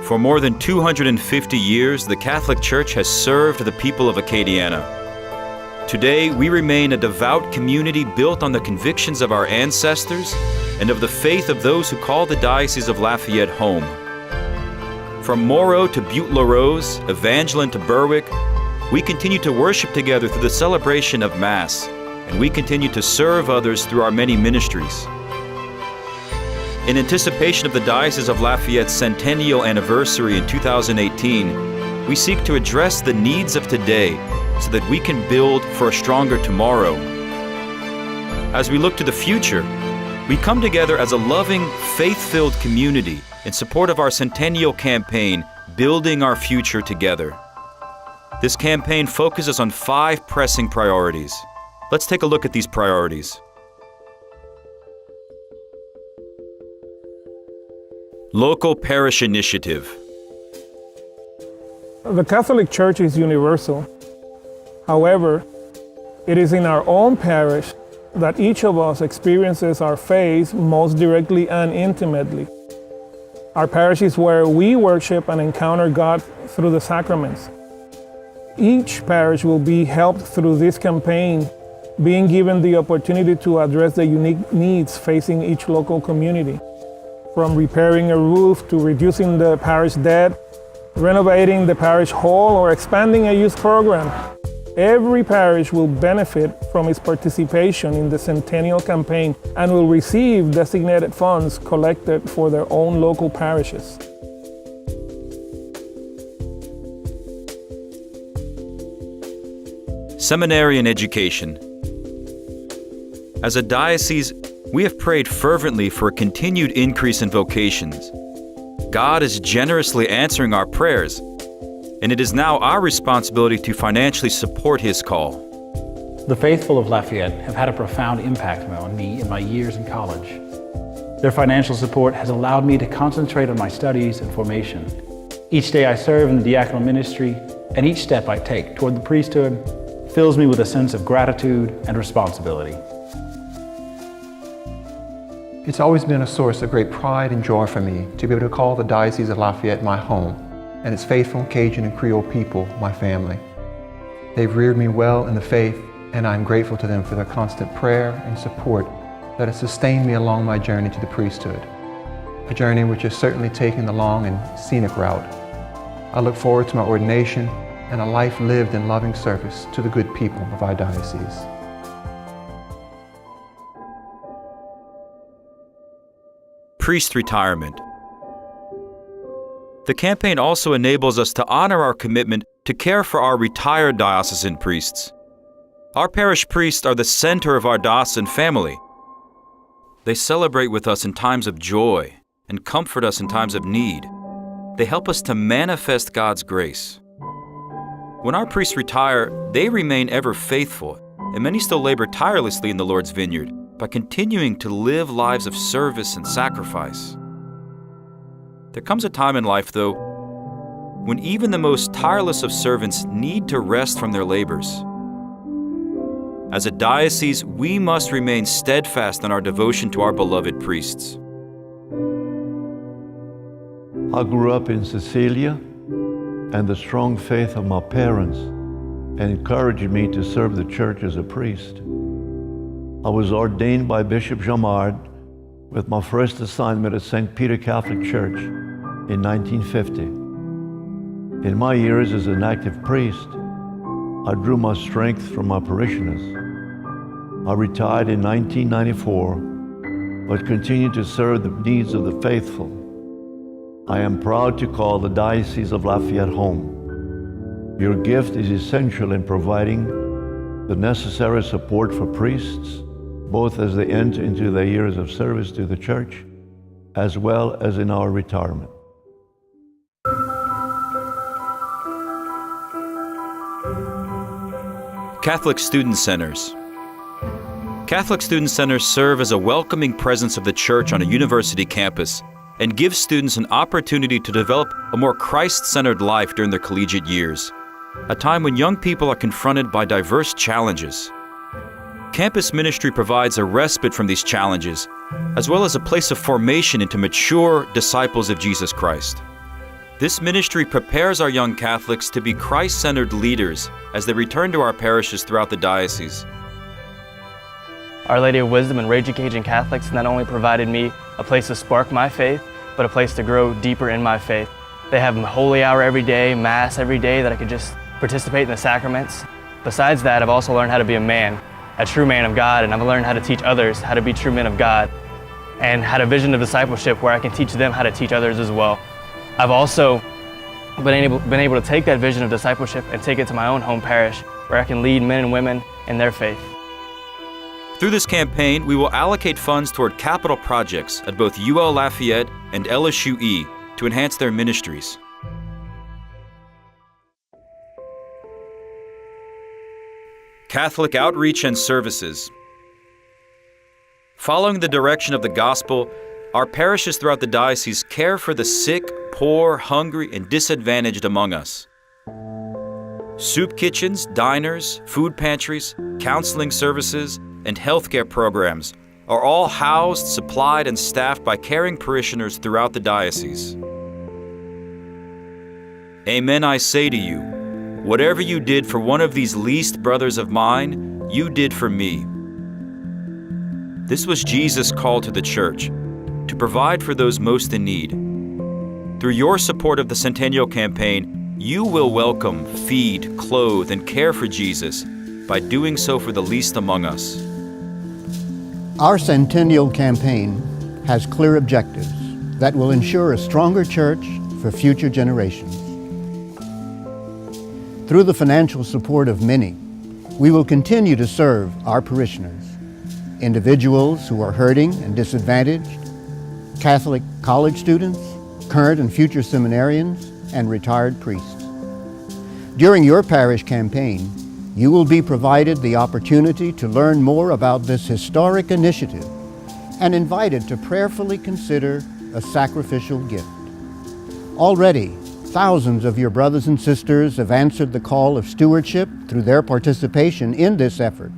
For more than 250 years, the Catholic Church has served the people of Acadiana. Today, we remain a devout community built on the convictions of our ancestors and of the faith of those who call the Diocese of Lafayette home. From Morrow to Butte-La-Rose, Evangeline to Berwick, we continue to worship together through the celebration of Mass, and we continue to serve others through our many ministries. In anticipation of the Diocese of Lafayette's centennial anniversary in 2018, we seek to address the needs of today so that we can build for a stronger tomorrow. As we look to the future, we come together as a loving, faith-filled community in support of our Centennial Campaign, Building Our Future Together. This campaign focuses on 5 pressing priorities. Let's take a look at these priorities. Local Parish Initiative. The Catholic Church is universal. However, it is in our own parish that each of us experiences our faith most directly and intimately. Our parish is where we worship and encounter God through the sacraments. Each parish will be helped through this campaign, being given the opportunity to address the unique needs facing each local community. From repairing a roof to reducing the parish debt, renovating the parish hall, or expanding a youth program. Every parish will benefit from its participation in the Centennial Campaign and will receive designated funds collected for their own local parishes. Seminarian education. As a diocese, we have prayed fervently for a continued increase in vocations. God is generously answering our prayers, and it is now our responsibility to financially support His call. The faithful of Lafayette have had a profound impact on me in my years in college. Their financial support has allowed me to concentrate on my studies and formation. Each day I serve in the diaconal ministry, and each step I take toward the priesthood fills me with a sense of gratitude and responsibility. It's always been a source of great pride and joy for me to be able to call the Diocese of Lafayette my home, and its faithful Cajun and Creole people my family. They've reared me well in the faith, and I'm grateful to them for their constant prayer and support that has sustained me along my journey to the priesthood, a journey which has certainly taken the long and scenic route. I look forward to my ordination and a life lived in loving service to the good people of our diocese. Priest retirement. The campaign also enables us to honor our commitment to care for our retired diocesan priests. Our parish priests are the center of our diocesan family. They celebrate with us in times of joy and comfort us in times of need. They help us to manifest God's grace. When our priests retire, they remain ever faithful, and many still labor tirelessly in the Lord's vineyard by continuing to live lives of service and sacrifice. There comes a time in life, though, when even the most tireless of servants need to rest from their labors. As a diocese, we must remain steadfast in our devotion to our beloved priests. I grew up in Sicilia, and the strong faith of my parents encouraged me to serve the church as a priest. I was ordained by Bishop Jamard with my first assignment at St. Peter Catholic Church in 1950. In my years as an active priest, I drew my strength from my parishioners. I retired in 1994, but continued to serve the needs of the faithful. I am proud to call the Diocese of Lafayette home. Your gift is essential in providing the necessary support for priests, both as they enter into their years of service to the Church, as well as in our retirement. Catholic Student Centers. Catholic Student Centers serve as a welcoming presence of the Church on a university campus and give students an opportunity to develop a more Christ-centered life during their collegiate years, a time when young people are confronted by diverse challenges. Campus ministry provides a respite from these challenges, as well as a place of formation into mature disciples of Jesus Christ. This ministry prepares our young Catholics to be Christ-centered leaders as they return to our parishes throughout the diocese. Our Lady of Wisdom and Raging Cajun Catholics not only provided me a place to spark my faith, but a place to grow deeper in my faith. They have holy hour every day, Mass every day that I could just participate in the sacraments. Besides that, I've also learned how to be a man, a true man of God, and I've learned how to teach others how to be true men of God, and had a vision of discipleship where I can teach them how to teach others as well. I've also been able to take that vision of discipleship and take it to my own home parish where I can lead men and women in their faith. Through this campaign, we will allocate funds toward capital projects at both UL Lafayette and LSUE to enhance their ministries. Catholic outreach and services. Following the direction of the gospel, our parishes throughout the diocese care for the sick, poor, hungry, and disadvantaged among us. Soup kitchens, diners, food pantries, counseling services, and healthcare programs are all housed, supplied, and staffed by caring parishioners throughout the diocese. Amen, I say to you, whatever you did for one of these least brothers of mine, you did for me. This was Jesus' call to the church, to provide for those most in need. Through your support of the Centennial Campaign, you will welcome, feed, clothe, and care for Jesus by doing so for the least among us. Our Centennial Campaign has clear objectives that will ensure a stronger church for future generations. Through the financial support of many, we will continue to serve our parishioners, individuals who are hurting and disadvantaged, Catholic college students, current and future seminarians, and retired priests. During your parish campaign, you will be provided the opportunity to learn more about this historic initiative and invited to prayerfully consider a sacrificial gift. Already, thousands of your brothers and sisters have answered the call of stewardship through their participation in this effort.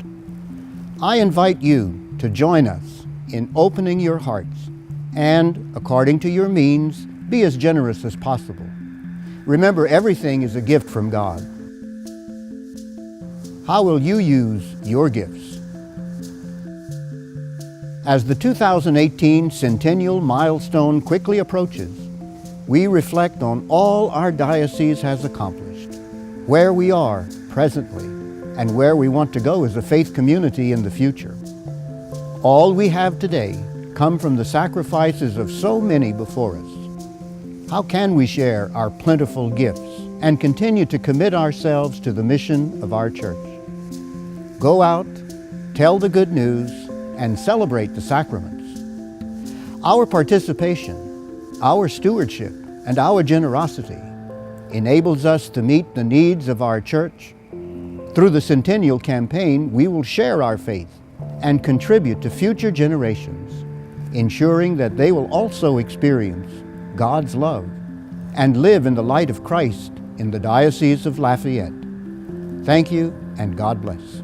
I invite you to join us in opening your hearts and, according to your means, be as generous as possible. Remember, everything is a gift from God. How will you use your gifts? As the 2018 Centennial milestone quickly approaches, we reflect on all our diocese has accomplished, where we are presently, and where we want to go as a faith community in the future. All we have today come from the sacrifices of so many before us. How can we share our plentiful gifts and continue to commit ourselves to the mission of our church? Go out, tell the good news, and celebrate the sacraments. Our participation, our stewardship, and our generosity enables us to meet the needs of our church. Through the Centennial Campaign, we will share our faith and contribute to future generations, ensuring that they will also experience God's love and live in the light of Christ in the Diocese of Lafayette. Thank you, and God bless.